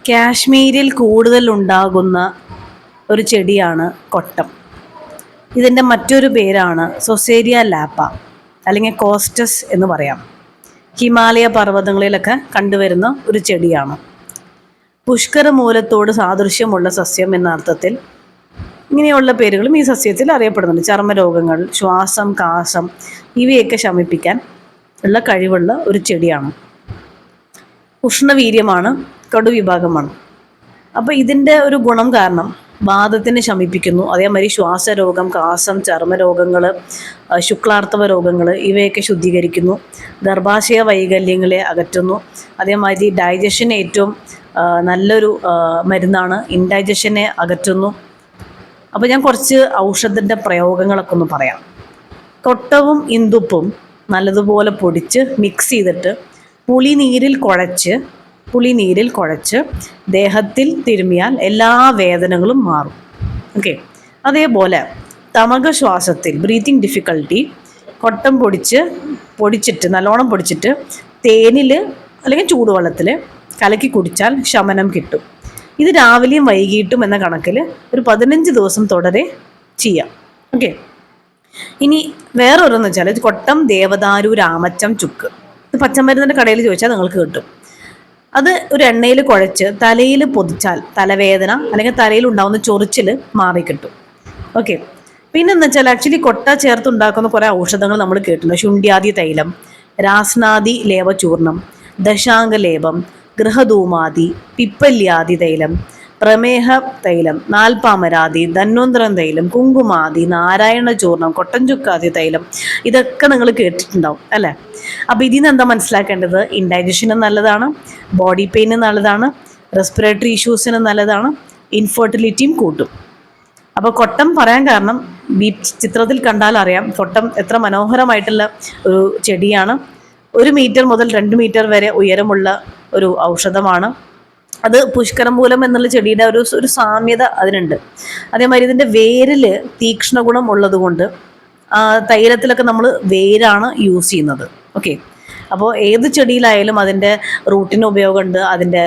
കാശ്മീരിൽ കൂടുതൽ ഉണ്ടാകുന്ന ഒരു ചെടിയാണ് കൊട്ടം. ഇതിൻ്റെ മറ്റൊരു പേരാണ് സൊസേരിയ ലാപ്പ അല്ലെങ്കിൽ കോസ്റ്റസ് എന്ന് പറയാം. ഹിമാലയ പർവ്വതങ്ങളിലൊക്കെ കണ്ടുവരുന്ന ഒരു ചെടിയാണ്. പുഷ്കരമൂലത്തോട് സാദൃശ്യമുള്ള സസ്യം എന്ന അർത്ഥത്തിൽ ഇങ്ങനെയുള്ള പേരുകളും ഈ സസ്യത്തിൽ അറിയപ്പെടുന്നുണ്ട്. ചർമ്മരോഗങ്ങൾ, ശ്വാസം, കാസം ഇവയൊക്കെ ശമിപ്പിക്കാൻ ഉള്ള കഴിവുള്ള ഒരു ചെടിയാണ്. ഉഷ്ണവീര്യമാണ്, കടുവിഭാഗമാണ്. അപ്പോൾ ഇതിൻ്റെ ഒരു ഗുണം കാരണം വാദത്തിനെ ശമിപ്പിക്കുന്നു. അതേമാതിരി ശ്വാസരോഗം, കാസം, ചർമ്മരോഗങ്ങൾ, ശുക്ലാർത്തവ രോഗങ്ങൾ ഇവയൊക്കെ ശുദ്ധീകരിക്കുന്നു. ഗർഭാശയ വൈകല്യങ്ങളെ അകറ്റുന്നു. അതേമാതിരി ഡൈജഷന് ഏറ്റവും നല്ലൊരു മരുന്നാണ്. ഇൻഡൈജഷനെ അകറ്റുന്നു. അപ്പോൾ ഞാൻ കുറച്ച് ഔഷധത്തിൻ്റെ പ്രയോഗങ്ങളൊക്കെ ഒന്ന് പറയാം. കൊട്ടവും ഇന്ദുപ്പും നല്ലതുപോലെ പൊടിച്ച് മിക്സ് ചെയ്തിട്ട് പുളിനീരിൽ കുഴച്ച് ദേഹത്തിൽ തിരുമിയാൽ എല്ലാ വേദനകളും മാറും. ഓക്കെ. അതേപോലെ തമകശ്വാസത്തിൽ ബ്രീത്തിങ് ഡിഫിക്കൽട്ടി കൊട്ടം പൊടിച്ചിട്ട് നല്ലോണം പൊടിച്ചിട്ട് തേനിൽ അല്ലെങ്കിൽ ചൂടുവെള്ളത്തിൽ കലക്കി കുടിച്ചാൽ ശമനം കിട്ടും. ഇത് രാവിലെയും വൈകിട്ടും എന്ന കണക്കിൽ ഒരു 15 ദിവസം തുടരെ ചെയ്യാം. ഓക്കെ. ഇനി വേറൊരെന്ന് വെച്ചാൽ കൊട്ടം, ദേവദാരു, രാമച്ചം, ചുക്ക്. ഇത് പച്ചമരുന്നിൻ്റെ കടയിൽ ചോദിച്ചാൽ നിങ്ങൾക്ക് കിട്ടും. അത് ഒരു എണ്ണയിൽ കുഴച്ച് തലയിൽ പൊതിച്ചാൽ തലവേദന അല്ലെങ്കിൽ തലയിൽ ഉണ്ടാകുന്ന ചൊറിച്ചിൽ മാറിക്കിട്ടും. ഓക്കെ. പിന്നെന്ന് വെച്ചാൽ ആക്ച്വലി കൊട്ട ചേർത്തുണ്ടാക്കുന്ന കുറേ ഔഷധങ്ങൾ നമ്മൾ കേട്ടിട്ടുണ്ട്. ശുണ്ഠ്യാദി തൈലം, രാസ്നാദി ലേപചൂർണം, ദശാംഗലേപം, ഗൃഹധൂമാദി, പിപ്പല്യാദി തൈലം, പ്രമേഹ തൈലം, നാൽപ്പാമരാദി, ധന്വന്തരം തൈലം, കുങ്കുമാദി, നാരായണ ചൂർണം, കൊട്ടൻചുക്കാദി തൈലം ഇതൊക്കെ നിങ്ങൾ കേട്ടിട്ടുണ്ടാവും അല്ലേ? അപ്പോൾ ഇതിൽ നിന്ന് എന്താ മനസ്സിലാക്കേണ്ടത്? ഇൻഡൈജഷന് നല്ലതാണ്, ബോഡി പെയിന് നല്ലതാണ്, റെസ്പിറേറ്ററി ഇഷ്യൂസിന് നല്ലതാണ്, ഇൻഫെർട്ടിലിറ്റിയും കൂട്ടും. അപ്പോൾ കൊട്ടം പറയാൻ കാരണം ഈ ചിത്രത്തിൽ കണ്ടാൽ അറിയാം കൊട്ടം എത്ര മനോഹരമായിട്ടുള്ള ഒരു ചെടിയാണ്. 1 മീറ്റർ മുതൽ 2 മീറ്റർ വരെ ഉയരമുള്ള ഒരു ഔഷധമാണ്. അത് പുഷ്കരമൂലം എന്നുള്ള ചെടിയുടെ ഒരു സാമ്യത അതിനുണ്ട്. അതേമാതിരി ഇതിൻ്റെ വേരിൽ തീക്ഷ്ണ ഗുണം ഉള്ളത് കൊണ്ട് തൈലത്തിലൊക്കെ നമ്മൾ വേരാണ് യൂസ് ചെയ്യുന്നത്. ഓക്കെ. അപ്പോൾ ഏത് ചെടിയിലായാലും അതിൻ്റെ റൂട്ടിന് ഉപയോഗമുണ്ട്, അതിൻ്റെ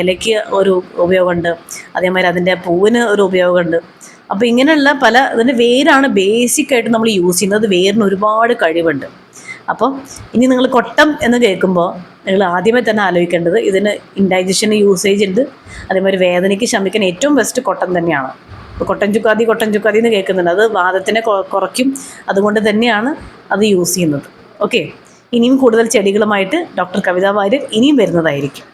ഇലയ്ക്ക് ഒരു ഉപയോഗമുണ്ട്, അതേമാതിരി അതിൻ്റെ പൂവിന് ഒരു ഉപയോഗമുണ്ട്. അപ്പോൾ ഇങ്ങനെയുള്ള അതിൻ്റെ വേരാണ് ബേസിക്കായിട്ട് നമ്മൾ യൂസ് ചെയ്യുന്നത്. വേരിന് ഒരുപാട് കഴിവുണ്ട്. അപ്പോൾ ഇനി നിങ്ങൾ കൊട്ടം എന്ന് കേൾക്കുമ്പോൾ നിങ്ങൾ ആദ്യമേ തന്നെ ആലോചിക്കേണ്ടത് ഇതിന് ഇൻഡൈജഷന് യൂസേജ് ഉണ്ട്. അതേമാതിരി വേദനയ്ക്ക് ശമിക്കാൻ ഏറ്റവും ബെസ്റ്റ് കൊട്ടം തന്നെയാണ്. ഇപ്പോൾ കൊട്ടൻ ചുക്കാദി എന്ന് കേൾക്കുന്നുണ്ട്. അത് വാദത്തിനെ കുറയ്ക്കും. അതുകൊണ്ട് തന്നെയാണ് അത് യൂസ് ചെയ്യുന്നത്. ഓക്കെ. ഇനിയും കൂടുതൽ ചെടികളുമായിട്ട് ഡോക്ടർ കവിത വാര്യർ ഇനിയും വരുന്നതായിരിക്കും.